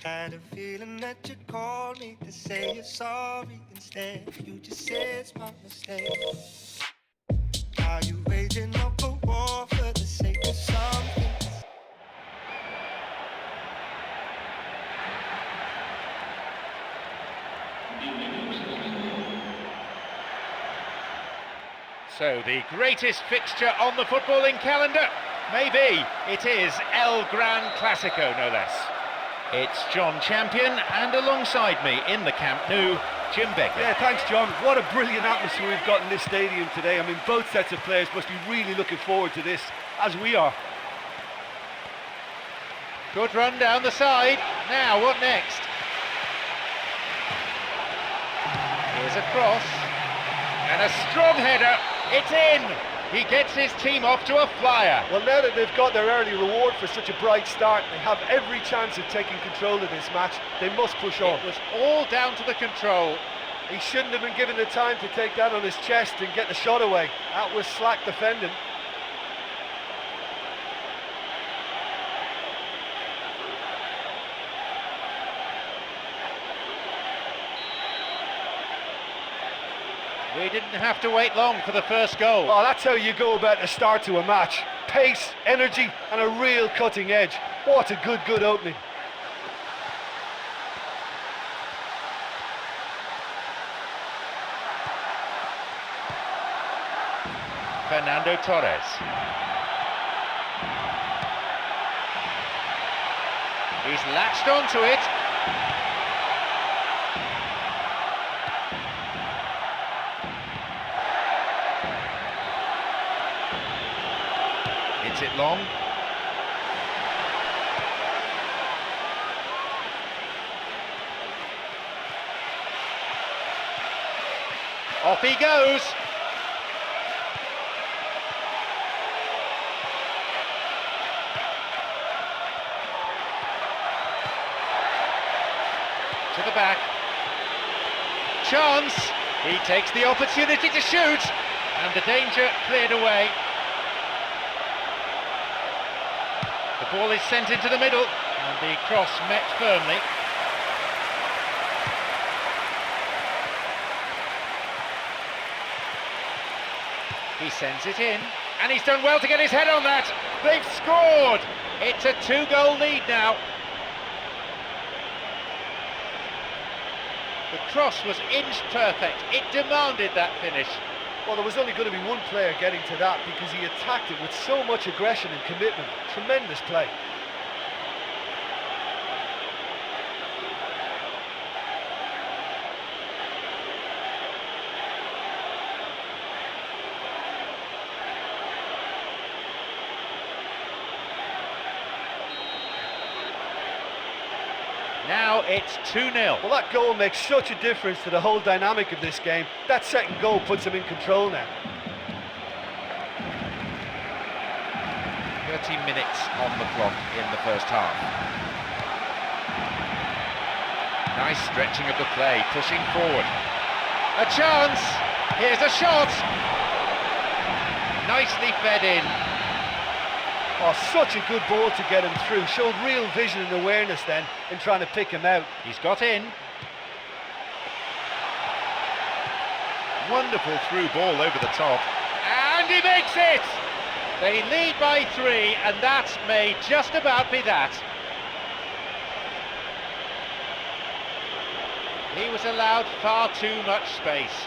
Had a feeling that you called me to say you're sorry instead. You just said it's my mistake. Are you waging up a war for the sake of something? So the greatest fixture on the footballing calendar? Maybe. It is El Gran Clasico, no less. It's John Champion, and alongside me in the Camp Nou, Jim Becker. Yeah, thanks, John. What a brilliant atmosphere we've got in this stadium today. I mean, both sets of players must be really looking forward to this, as we are. Good run down the side. Now, what next? Here's a cross. And a strong header. It's in! He gets his team off to a flyer. Well, now that they've got their early reward for such a bright start, they have every chance of taking control of this match. They must push on. It was all down to the control. He shouldn't have been given the time to take that on his chest and get the shot away. That was slack defending. We didn't have to wait long for the first goal. Oh, that's how you go about the start to a match. Pace, energy, and a real cutting edge. What a good opening. Fernando Torres. He's latched onto it. Hits it long. Off he goes. To the back. Chance. He takes the opportunity to shoot, and the danger cleared away. The ball is sent into the middle, and the cross met firmly. He sends it in, and he's done well to get his head on that. They've scored! It's a 2-goal lead now. The cross was inch perfect. It demanded that finish. Well, there was only going to be one player getting to that because he attacked it with so much aggression and commitment. Tremendous play. Now it's 2-0. Well, that goal makes such a difference to the whole dynamic of this game. That second goal puts them in control now. 30 minutes on the clock in the first half. Nice stretching of the play, pushing forward. A chance! Here's a shot! Nicely fed in. Oh, such a good ball to get him through. Showed real vision and awareness then in trying to pick him out. He's got in. Wonderful through ball over the top. And he makes it! They lead by 3, and that may just about be that. He was allowed far too much space.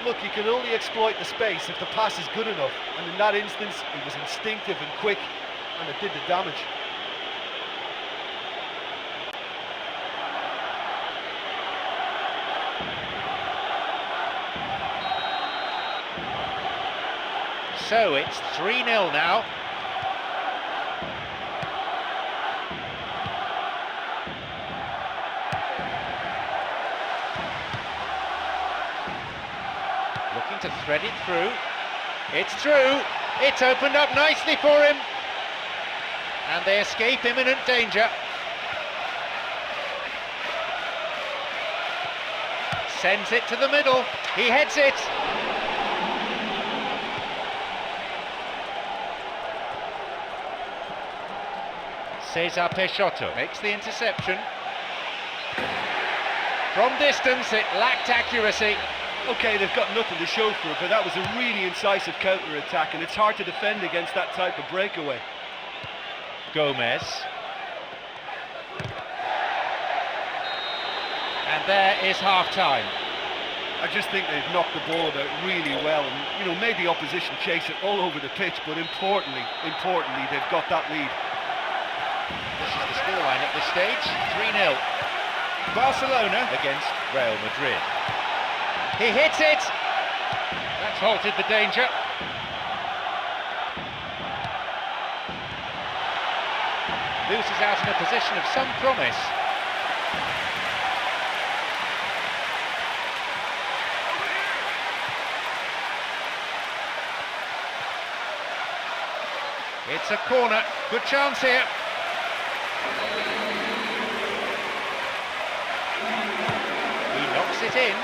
Look, you can only exploit the space if the pass is good enough, and in that instance, it was instinctive and quick, and it did the damage. So it's 3-0 now. Looking to thread it through. It's through. It's opened up nicely for him. And they escape imminent danger. Sends it to the middle. He heads it. Cesar Peixoto makes the interception. From distance, it lacked accuracy. Okay, they've got nothing to show for it, but that was a really incisive counter-attack, and it's hard to defend against that type of breakaway. Gomez. And there is half-time. I just think they've knocked the ball about really well, and made the opposition chase it all over the pitch, but importantly, they've got that lead. This is the scoreline at this stage, 3-0. Barcelona against Real Madrid. He hits it! That's halted the danger. Loses out in a position of some promise. It's a corner, good chance here. He knocks it in.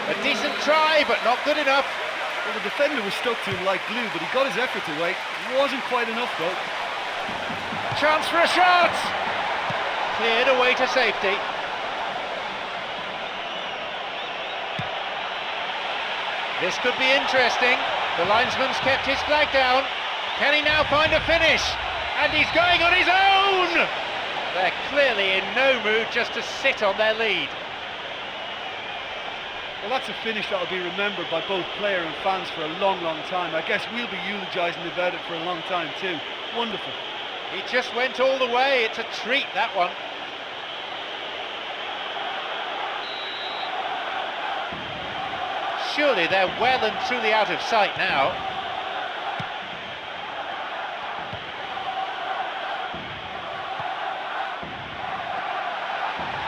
A decent try, but not good enough. Well, the defender was stuck to him like glue, but he got his effort away. It wasn't quite enough, though. Chance for a shot! Cleared away to safety. This could be interesting. The linesman's kept his flag down. Can he now find a finish? And he's going on his own! They're clearly in no mood just to sit on their lead. Well, that's a finish that'll be remembered by both player and fans for a long, long time. I guess we'll be eulogising about it for a long time too. Wonderful. He just went all the way. It's a treat, that one. Surely they're well and truly out of sight now.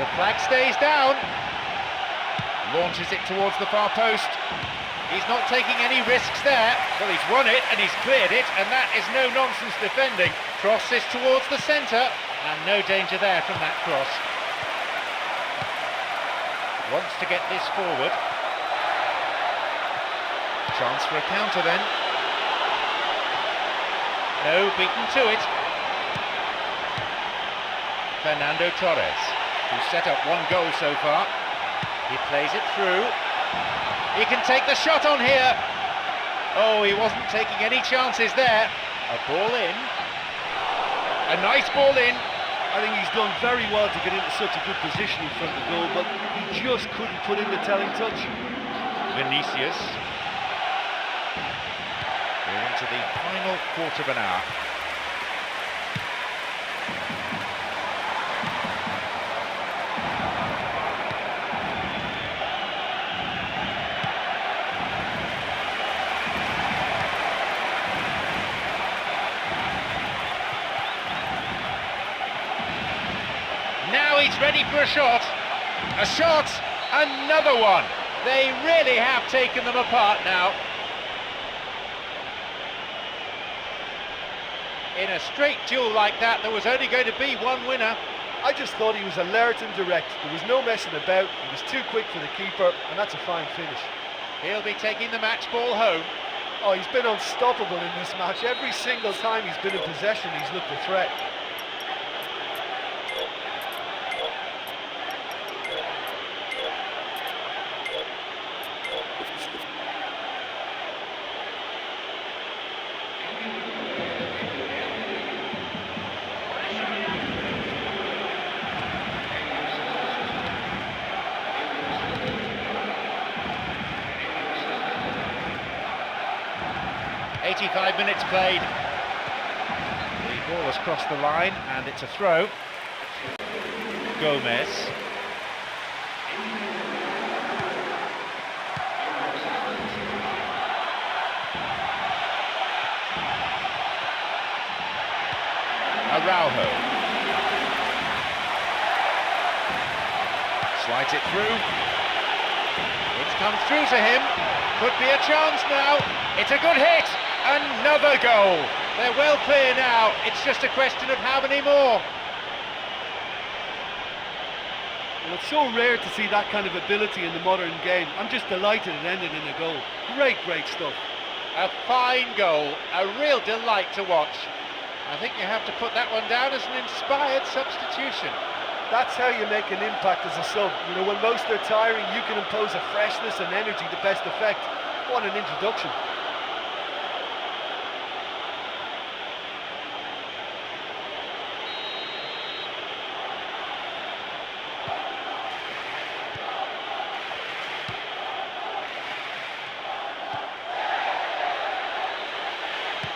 The flag stays down. Launches it towards the far post. He's not taking any risks there. Well, he's won it and he's cleared it, and that is no-nonsense defending. Crosses towards the centre, and no danger there from that cross. Wants to get this forward. Chance for a counter then. No, beaten to it. Fernando Torres, who's set up one goal so far. He plays it through. He can take the shot on here. Oh, he wasn't taking any chances there. A ball in. A nice ball in. I think he's done very well to get into such a good position in front of the goal, but he just couldn't put in the telling touch. Vinicius. We're into the final quarter of an hour. Now he's ready for a shot. A shot, another one. They really have taken them apart now. In a straight duel like that, there was only going to be one winner. I just thought he was alert and direct. There was no messing about. He was too quick for the keeper, and that's a fine finish. He'll be taking the match ball home. Oh, he's been unstoppable in this match. Every single time he's been in possession, he's looked a threat. .85 minutes played. The ball has crossed the line and it's a throw. Gomez. Araujo. Slides it through. It's come through to him. Could be a chance now. It's a good hit. Another goal. They're well clear now. It's just a question of how many more. Well, it's so rare to see that kind of ability in the modern game. I'm just delighted it ended in a goal. Great, great stuff. A fine goal. A real delight to watch. I think you have to put that one down as an inspired substitution. That's how you make an impact as a sub. You know, when most are tiring, you can impose a freshness and energy to best effect. What an introduction.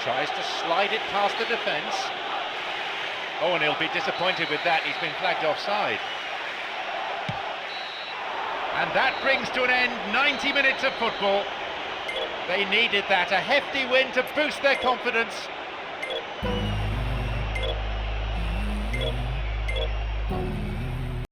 Tries to slide it past the defence. Oh, and he'll be disappointed with that. He's been flagged offside. And that brings to an end 90 minutes of football. They needed that, a hefty win to boost their confidence.